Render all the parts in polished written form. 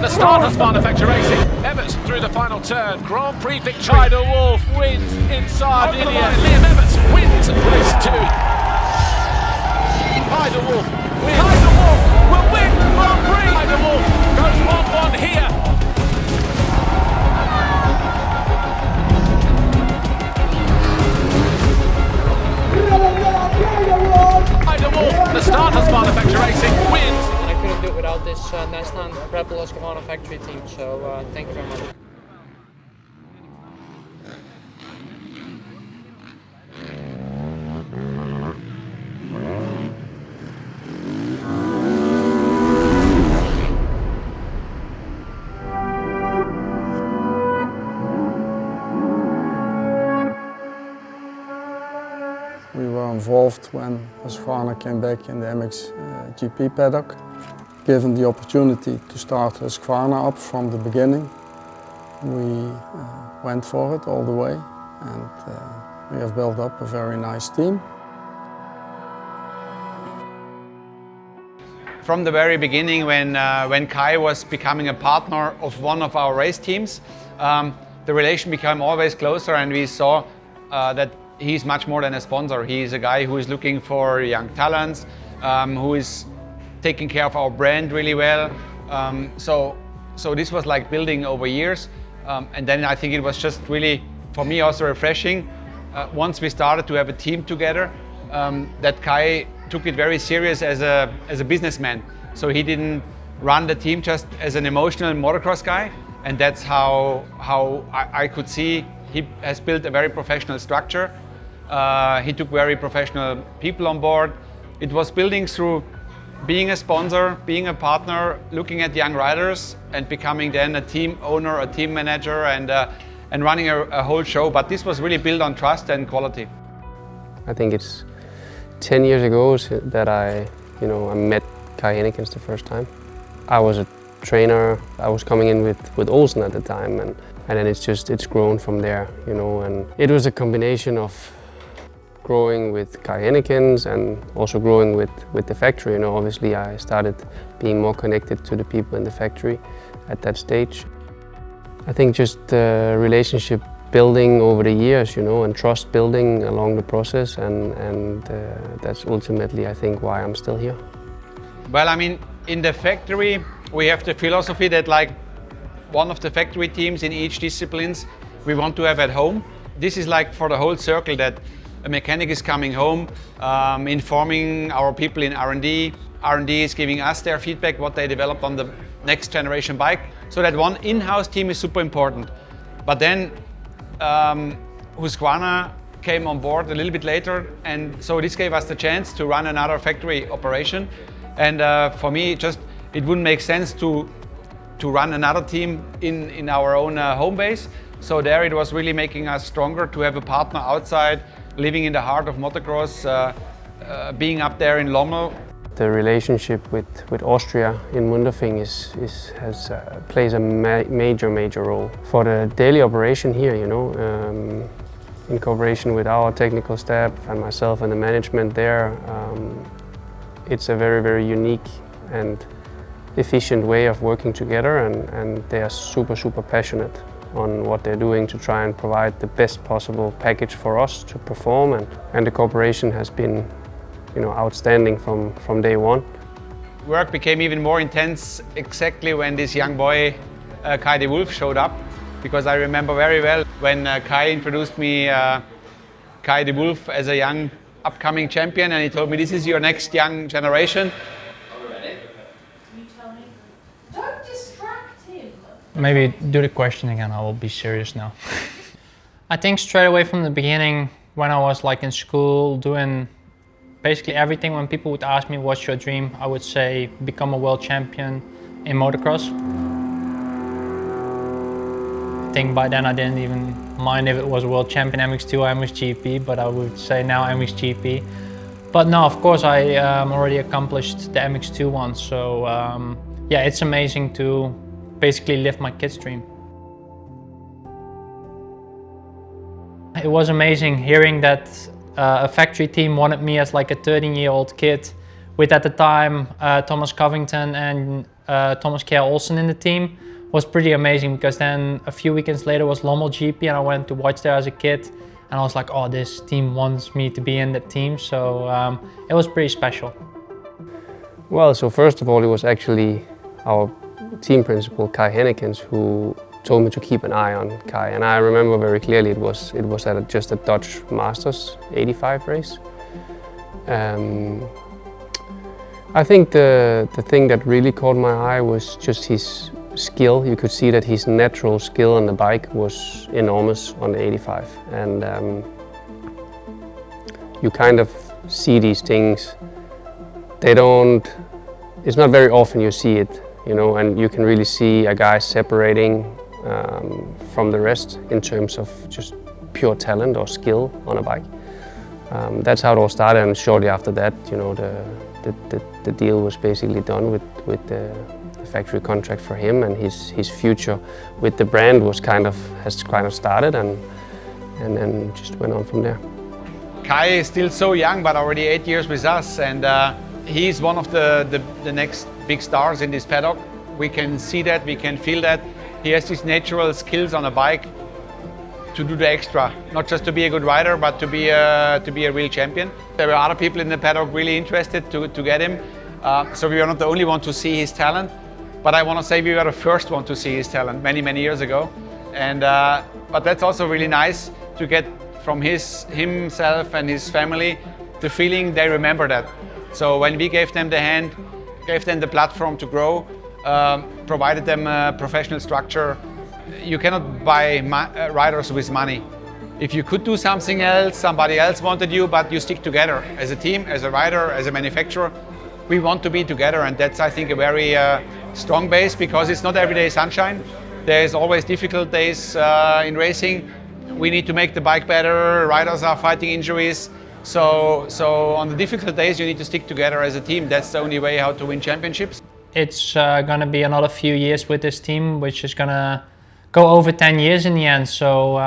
Nestaan Husqvarna Factory Racing. Everts through the final turn. Grand Prix victory. Tyler Wolf wins inside the line. Liam Everts wins race 2. Tyler Wolf wins. Tyler Wolf will win Grand Prix. Tyler Wolf goes 1-1 here. Tyler Wolf, Nestaan Husqvarna Factory Racing wins. I couldn't do it without this Nestaan Rebel Husqvarna Factory team, so thank you very much. We were involved when Husqvarna came back in the MX2 paddock. Given the opportunity to start Husqvarna up from the beginning, we went for it all the way, and we have built up a very nice team. From the very beginning, when Kai was becoming a partner of one of our race teams, the relation became always closer, and we saw that he's much more than a sponsor. He's a guy who is looking for young talents, who is taking care of our brand really well. So this was like building over years. And then I think it was just really, for me, also refreshing. Once we started to have a team together, that Kai took it very serious as a businessman. So he didn't run the team just as an emotional motocross guy. And that's how I could see he has built a very professional structure. He took very professional people on board. It was building through being a sponsor, being a partner, looking at young riders, and becoming then a team owner, a team manager, and running a whole show. But this was really built on trust and quality. I think it's 10 years ago that I met Kai Hennikens the first time. I was a trainer. I was coming in with Olsen at the time, and then it's grown from there, and it was a combination of growing with Kai Hennikens and also growing with the factory. Obviously I started being more connected to the people in the factory at that stage. I think just relationship building over the years, and trust building along the process, and that's ultimately, I think, why I'm still here. Well, I mean, in the factory we have the philosophy that, like, one of the factory teams in each disciplines we want to have at home. This is like for the whole circle, that a mechanic is coming home, informing our people in R&D. R&D is giving us their feedback, what they developed on the next generation bike. So that one in-house team is super important. But then Husqvarna came on board a little bit later, and so this gave us the chance to run another factory operation. And for me, it wouldn't make sense to run another team in our own home base. So there it was really making us stronger to have a partner outside, living in the heart of motocross, being up there in Lommel. The relationship with Austria in Munderfing plays a major role for the daily operation here. In cooperation with our technical staff and myself and the management there, it's a very unique and efficient way of working together, and they are super passionate on what they're doing to try and provide the best possible package for us to perform, and the cooperation has been outstanding from day one. Work became even more intense exactly when this young boy Kai de Wolf showed up, because I remember very well when Kai introduced me Kai de Wolf as a young upcoming champion, and he told me, this is your next young generation. Maybe do the question again, I will be serious now. I think straight away from the beginning, when I was like in school doing basically everything, when people would ask me what's your dream, I would say become a world champion in motocross. I think by then I didn't even mind if it was world champion MX2 or MXGP, but I would say now MXGP. But no, of course I already accomplished the MX2 one, so yeah, it's amazing to basically live my kid's dream. It was amazing hearing that a factory team wanted me as like a 13-year-old kid with, at the time, Thomas Covington and Thomas Kjær Olsen in the team was pretty amazing, because then a few weekends later was Lommel GP and I went to watch there as a kid and I was like, oh, this team wants me to be in that team, so it was pretty special. Well, so first of all, it was actually our team principal, Kai Hennekens, who told me to keep an eye on Kai, and I remember very clearly it was at just a Dutch Masters 85 race. I think the thing that really caught my eye was just his skill. You could see that his natural skill on the bike was enormous on the 85, and you kind of see these things. It's not very often you see it, you know, and you can really see a guy separating from the rest in terms of just pure talent or skill on a bike. That's how it all started, and shortly after that, you know, the deal was basically done with the factory contract for him, and his future with the brand has kind of started, and then just went on from there. Kai is still so young, but already 8 years with us, and he's one of the next big stars in this paddock. We can see that, we can feel that. He has these natural skills on a bike to do the extra, not just to be a good rider, but to be a real champion. There were other people in the paddock really interested to get him, so we were not the only one to see his talent, but I want to say we were the first one to see his talent many years ago, and but that's also really nice to get from himself and his family the feeling they remember that. So when we gave them the hand, gave them the platform to grow, provided them a professional structure. You cannot buy riders with money. If you could do something else, somebody else wanted you, but you stick together as a team, as a rider, as a manufacturer. We want to be together, and that's, I think, a very strong base, because it's not every day sunshine. There's always difficult days in racing. We need to make the bike better, riders are fighting injuries. So on the difficult days, you need to stick together as a team. That's the only way how to win championships. It's going to be another few years with this team, which is going to go over 10 years in the end. So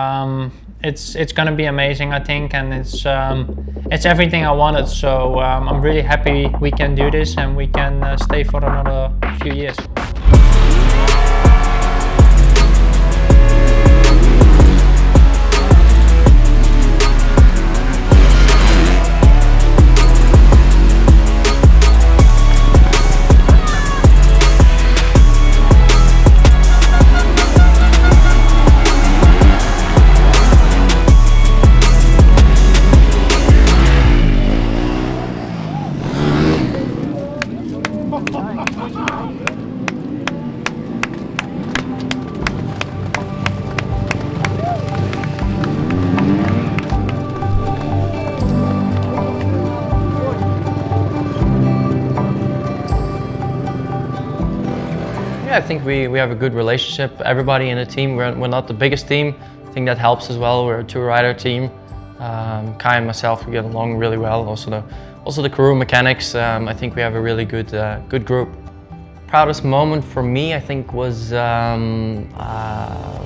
it's going to be amazing, I think, and it's everything I wanted. So I'm really happy we can do this and we can stay for another few years. Yeah, I think we have a good relationship. Everybody in the team, we're not the biggest team. I think that helps as well. We're a two-rider team. Kai and myself, we get along really well. Also the crew mechanics, I think we have a really good group. Proudest moment for me, I think, was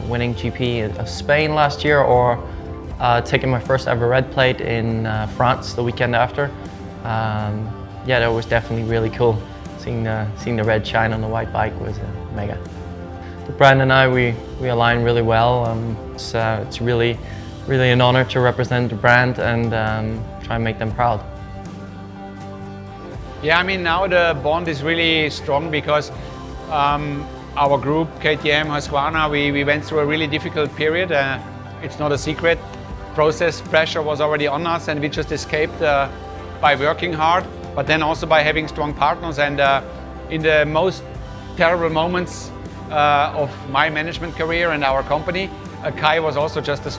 winning GP of Spain last year, or taking my first ever red plate in France the weekend after. Yeah, that was definitely really cool. Seeing the red shine on the white bike was mega. The brand and I, we align really well. It's really an honor to represent the brand and try and make them proud. Yeah, I mean, now the bond is really strong because our group, KTM, Husqvarna, we went through a really difficult period. It's not a secret. Process pressure was already on us, and we just escaped by working hard, but then also by having strong partners. And in the most terrible moments of my management career and our company, Kai was also just a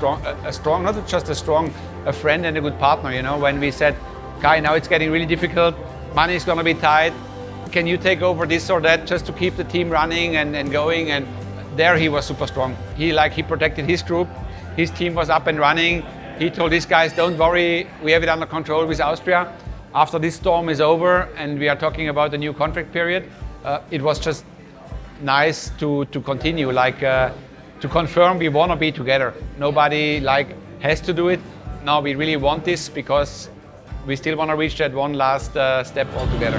friend and a good partner. You know, when we said, Kai, now it's getting really difficult, money is going to be tight, can you take over this or that just to keep the team running and going? And there he was super strong. He protected his group, his team was up and running. He told these guys, don't worry, we have it under control with Austria. After this storm is over and we are talking about a new contract period, it was just nice to continue, to confirm we want to be together. Nobody has to do it. No, we really want this because we still want to reach that one last step all together.